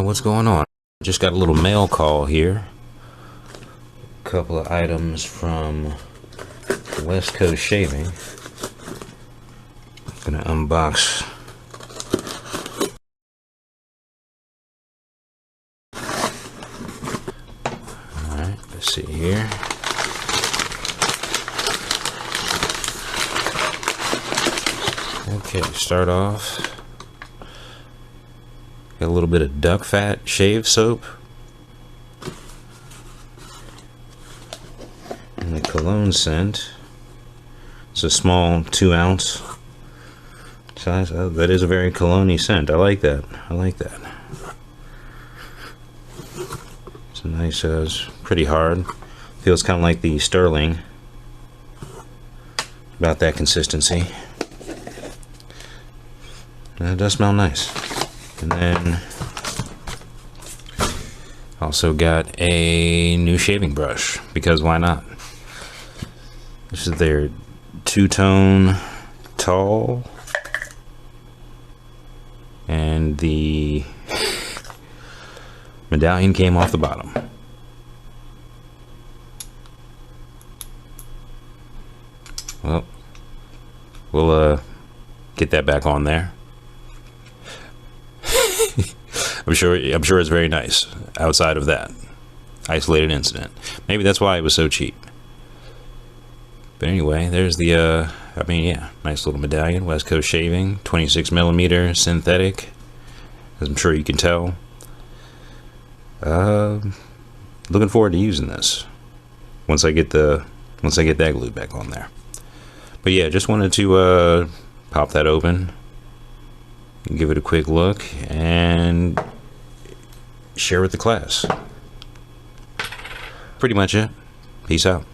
what's going on? Just got a little mail call here. A couple of items from West Coast Shaving. I'm gonna unbox. Alright, let's see here. Okay, start off. Got a little bit of duck fat shave soap. And the Cologne scent. It's a small 2-ounce size. Oh, that is a very Cologne-y scent. I like that. I like that. It's a nice, it's pretty hard. Feels kind of like the Sterling. About that consistency. And it does smell nice. And then also got a new shaving brush, because why not? This is their two-tone tall, and the medallion came off the bottom. Well, we'll get that back on there. I'm sure it's very nice outside of that isolated incident. Maybe that's why it was so cheap. But anyway, there's the I mean, yeah, nice little medallion. West Coast Shaving, 26mm synthetic, as I'm sure you can tell. Looking forward to using this once I get that glue back on there. But yeah, just wanted to pop that open, give it a quick look, and share with the class. Pretty much it. Peace out.